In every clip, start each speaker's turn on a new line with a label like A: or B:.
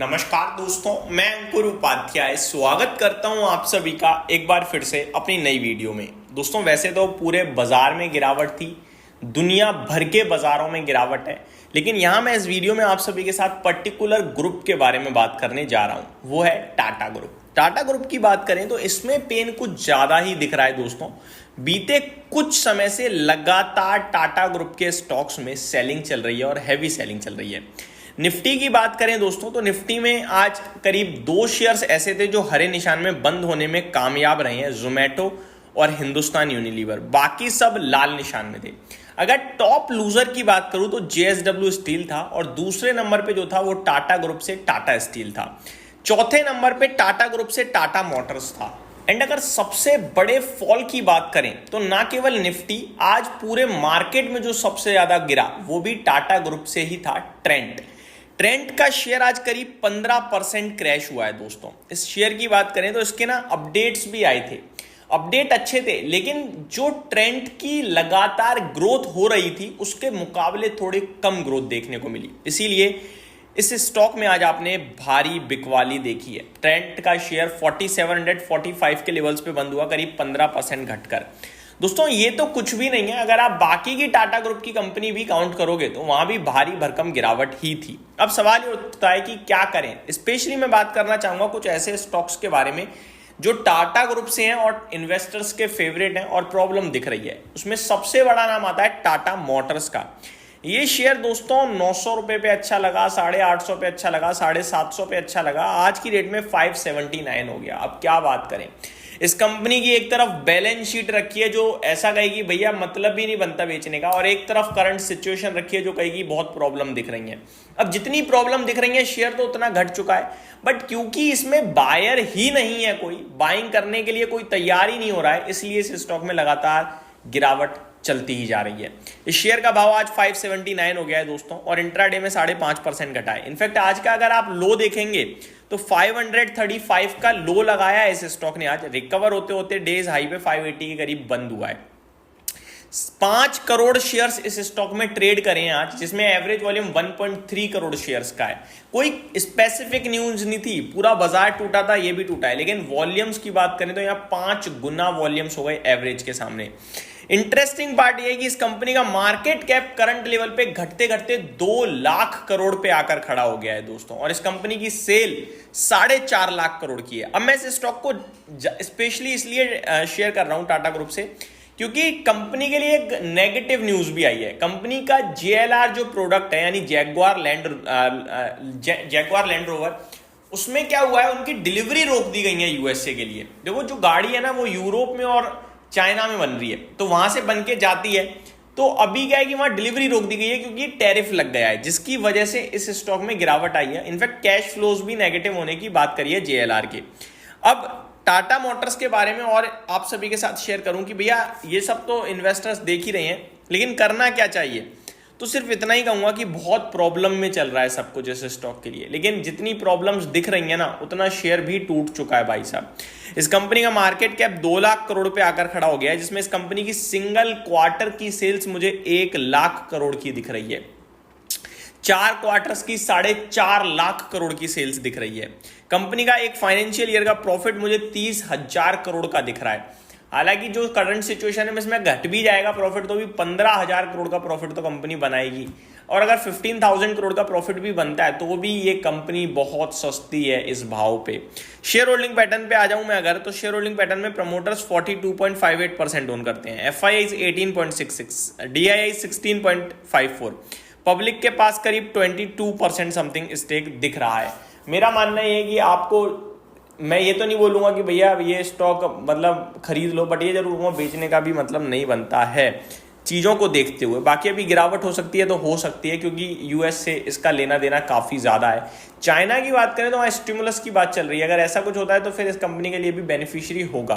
A: नमस्कार दोस्तों, मैं अंकुर उपाध्याय स्वागत करता हूं आप सभी का एक बार फिर से अपनी नई वीडियो में। दोस्तों वैसे तो पूरे बाजार में गिरावट थी, दुनिया भर के बाजारों में गिरावट है, लेकिन यहां मैं इस वीडियो में आप सभी के साथ पर्टिकुलर ग्रुप के बारे में बात करने जा रहा हूं। वो है टाटा ग्रुप। टाटा ग्रुप की बात करें तो इसमें पेन कुछ ज्यादा ही दिख रहा है दोस्तों। बीते कुछ समय से लगातार टाटा ग्रुप के स्टॉक्स में सेलिंग चल रही है और हैवी सेलिंग चल रही है। निफ्टी की बात करें दोस्तों तो निफ्टी में आज करीब 2 शेयर्स ऐसे थे जो हरे निशान में बंद होने में कामयाब रहे हैं, जोमेटो और हिंदुस्तान यूनिलीवर। बाकी सब लाल निशान में थे। अगर टॉप लूजर की बात करूं तो जेएसडब्ल्यू स्टील था और दूसरे नंबर पे जो था वो टाटा ग्रुप से टाटा स्टील था। चौथे नंबर पे टाटा ग्रुप से टाटा मोटर्स था। एंड अगर सबसे बड़े फॉल की बात करें तो ना केवल निफ्टी, आज पूरे मार्केट में जो सबसे ज्यादा गिरा वो भी टाटा ग्रुप से ही था, ट्रेंट का शेयर आज करीब 15% क्रैश हुआ है दोस्तों। इस शेयर की बात करें तो इसके ना अपडेट्स भी आए थे, अपडेट अच्छे थे, लेकिन जो ट्रेंड की लगातार ग्रोथ हो रही थी उसके मुकाबले थोड़ी कम ग्रोथ देखने को मिली। इसीलिए इस स्टॉक में आज आपने भारी बिकवाली देखी है। ट्रेंड का शेयर 4745 के लेवल्स पे बंद हुआ, करीब 15% घटकर। दोस्तों ये तो कुछ भी नहीं है, अगर आप बाकी की टाटा ग्रुप की कंपनी भी काउंट करोगे तो वहां भी भारी भरकम गिरावट ही थी। अब सवाल ये उठता है कि क्या करें। स्पेशली मैं बात करना चाहूंगा कुछ ऐसे स्टॉक्स के बारे में जो टाटा ग्रुप से हैं और इन्वेस्टर्स के फेवरेट हैं और प्रॉब्लम दिख रही है। उसमें सबसे बड़ा नाम आता है टाटा मोटर्स का। ये शेयर दोस्तों 900 रुपए पे अच्छा लगा, 850 पे अच्छा लगा, 750 पे अच्छा लगा, आज की रेट में 579 हो गया। अब क्या बात करें। इस कंपनी की एक तरफ बैलेंस शीट रखी है जो ऐसा कहेगी भैया मतलब भी नहीं बनता बेचने का, और एक तरफ करंट सिचुएशन रखी है जो कहेगी बहुत प्रॉब्लम दिख रही है। अब जितनी प्रॉब्लम दिख रही है शेयर तो उतना घट चुका है, बट क्योंकि इसमें बायर ही नहीं है, कोई बाइंग करने के लिए कोई तैयार ही नहीं हो रहा है, इसलिए इस स्टॉक में लगातार गिरावट चलती ही जा रही है। इस शेयर का भाव आज 579 हो गया है दोस्तों और इंट्राडे में 5.5% घटा है। इनफैक्ट आज का अगर आप लो देखेंगे तो 535 का लो लगाया है इस स्टॉक ने। आज रिकवर होते होते डेज हाई पे 580 के करीब बंद हुआ है। 5 करोड़ शेयर्स इस स्टॉक में ट्रेड करे हैं आज, जिसमें एवरेज वॉल्यूम 1.3 करोड़ शेयर्स का है। कोई स्पेसिफिक न्यूज नहीं थी, पूरा बाजार टूटा था, ये भी टूटा है, लेकिन वॉल्यूम्स की बात करें तो यहाँ 5 गुना वॉल्यूम्स हो गए एवरेज के सामने। इंटरेस्टिंग पार्ट ये है कि इस कंपनी का मार्केट कैप करंट लेवल पे घटते घटते 2 लाख करोड़ पे आकर खड़ा हो गया है दोस्तों, और इस कंपनी की सेल 4.5 लाख करोड़ की है। अब मैं इस स्टॉक को स्पेशली इसलिए शेयर कर रहा हूं टाटा ग्रुप से क्योंकि कंपनी के लिए एक नेगेटिव न्यूज भी आई है। कंपनी का जेएलआर जो प्रोडक्ट है यानी जैगुआर लैंड रोवर, उसमें क्या हुआ है, उनकी डिलीवरी रोक दी गई है यूएसए के लिए। देखो जो गाड़ी है ना वो यूरोप में और चाइना में बन रही है, तो वहां से बन के जाती है, तो अभी क्या है कि वहां डिलीवरी रोक दी गई है क्योंकि टैरिफ लग गया है, जिसकी वजह से इस स्टॉक में गिरावट आई है। इनफैक्ट कैश फ्लोज भी नेगेटिव होने की बात करी है जेएलआर के। अब टाटा मोटर्स के बारे में और आप सभी के साथ शेयर करूं कि भैया ये सब तो इन्वेस्टर्स देख ही रहे हैं, लेकिन करना क्या चाहिए। तो सिर्फ इतना ही कहूंगा कि बहुत प्रॉब्लम में चल रहा है सब कुछ इस स्टॉक के लिए, लेकिन जितनी प्रॉब्लम्स दिख रही है ना उतना शेयर भी टूट चुका है भाई साहब। इस कंपनी का मार्केट कैप 2 लाख करोड़ पे आकर खड़ा हो गया है, जिसमें इस कंपनी की सिंगल क्वार्टर की सेल्स मुझे 1 लाख करोड़ की दिख रही है। 4 क्वार्टर्स की 4.5 लाख करोड़ की सेल्स दिख रही है। कंपनी का एक फाइनेंशियल ईयर का प्रॉफिट मुझे 30,000 करोड़ का दिख रहा है। हालांकि जो करंट सिचुएशन है इसमें घट भी जाएगा प्रॉफिट तो भी 15,000 करोड़ का प्रॉफिट तो कंपनी बनाएगी, और अगर 15,000 करोड़ का प्रॉफिट भी बनता है तो भी ये कंपनी बहुत सस्ती है इस भाव पे। शेयर होल्डिंग पैटर्न पे आ जाऊं मैं अगर, तो शेयर होल्डिंग पैटर्न में प्रमोटर्स 42.58% ओन करते हैं, एफआईआई 18.66, डीआईआई 16.54, पब्लिक के पास करीब 22% समथिंग स्टेक दिख रहा है। मेरा मानना यह है कि आपको, मैं ये तो नहीं बोलूंगा कि भैया ये स्टॉक मतलब खरीद लो, बट ये जरूर कहूंगा बेचने का भी मतलब नहीं बनता है चीजों को देखते हुए। बाकी अभी गिरावट हो सकती है तो हो सकती है क्योंकि यूएस से इसका लेना देना काफी ज्यादा है। चाइना की बात करें तो वहां स्टिमुलस की बात चल रही है, अगर ऐसा कुछ होता है तो फिर इस कंपनी के लिए भी बेनिफिशियरी होगा।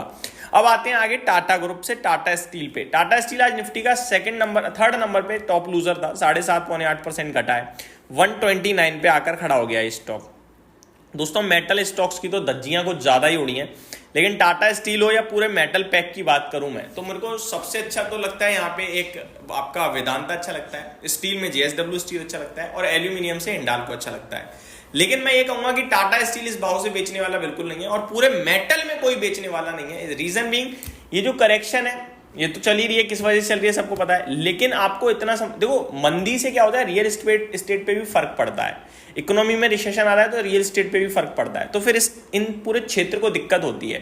A: अब आते हैं आगे टाटा ग्रुप से टाटा स्टील पे। टाटा स्टील आज निफ्टी का थर्ड नंबर पे टॉप लूजर था, 7.5-8% घटा है, 129 पे आकर खड़ा हो गया है स्टॉक। दोस्तों मेटल स्टॉक्स की तो धज्जियां कुछ ज्यादा ही उड़ी हैं, लेकिन टाटा स्टील हो या पूरे मेटल पैक की बात करूं मैं तो मेरे को सबसे अच्छा तो लगता है यहाँ पे एक आपका वेदांता अच्छा लगता है, स्टील में जेएसडब्ल्यू स्टील अच्छा लगता है और एल्यूमिनियम से हिंडाल्को अच्छा लगता है। लेकिन मैं ये कहूंगा कि टाटा स्टील इस भाव से बेचने वाला बिल्कुल नहीं है और पूरे मेटल में कोई बेचने वाला नहीं है। रीजन बीइंग ये जो करेक्शन है ये तो चल ही रही है, किस वजह से चल रही है सबको पता है, लेकिन आपको इतना देखो मंदी से क्या होता है, रियल एस्टेट पे भी फर्क पड़ता है। इकोनॉमी में रिसेशन आ रहा है तो रियल एस्टेट पे भी फर्क पड़ता है, तो फिर इन पूरे क्षेत्र को दिक्कत होती है।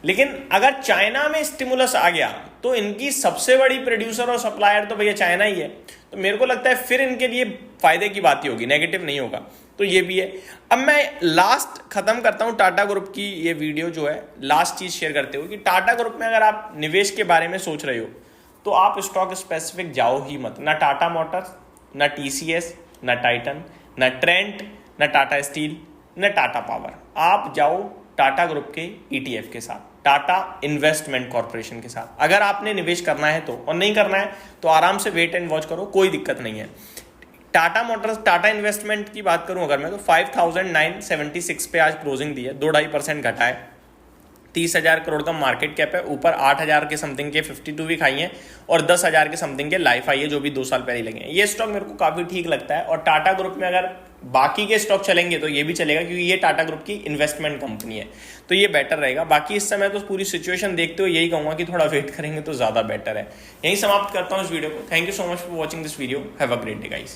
A: लेकिन अगर चाइना में स्टिमुलस आ गया तो इनकी सबसे बड़ी प्रोड्यूसर और सप्लायर तो भैया चाइना ही है, तो मेरे को लगता है फिर इनके लिए फायदे की बात ही होगी, नेगेटिव नहीं होगा। तो ये भी है। अब मैं लास्ट खत्म करता हूं टाटा ग्रुप की ये वीडियो जो है, लास्ट चीज शेयर करते हुए कि टाटा ग्रुप में अगर आप निवेश के बारे में सोच रहे हो तो आप स्टॉक स्पेसिफिक जाओ ही मत, ना टाटा मोटर्स, ना टीसीएस, ना टाइटन, ना ट्रेंट, ना टाटा स्टील, ना टाटा पावर। आप जाओ टाटा ग्रुप के ईटीएफ के साथ, टाटा इन्वेस्टमेंट कॉर्पोरेशन के साथ। अगर आपने निवेश करना है तो, और नहीं करना है तो आराम से वेट एंड वॉच करो, कोई दिक्कत नहीं है। टाटा मोटर्स, टाटा इन्वेस्टमेंट की बात करूं अगर मैं, तो 5976 पे आज क्लोजिंग दी है, 2-2.5% घटा है। 30,000 करोड़ का मार्केट कैप है, ऊपर 8,000 के समथिंग के 52 वीक हाई है और 10,000 के समथिंग के लाइफ हाई है, जो भी 2 साल पहले लगे हैं। ये स्टॉक मेरे को काफी ठीक लगता है। और टाटा ग्रुप में अगर बाकी के स्टॉक चलेंगे तो ये भी चलेगा, क्योंकि ये टाटा ग्रुप की इन्वेस्टमेंट कंपनी है, तो ये बेटर रहेगा। बाकी इस समय तो पूरी सिचुएशन देखते हुए यही कहूंगा कि थोड़ा वेट करेंगे तो ज्यादा बेटर है। यही समाप्त करता हूं इस वीडियो को। Thank you so much for watching this video. Have a great day guys.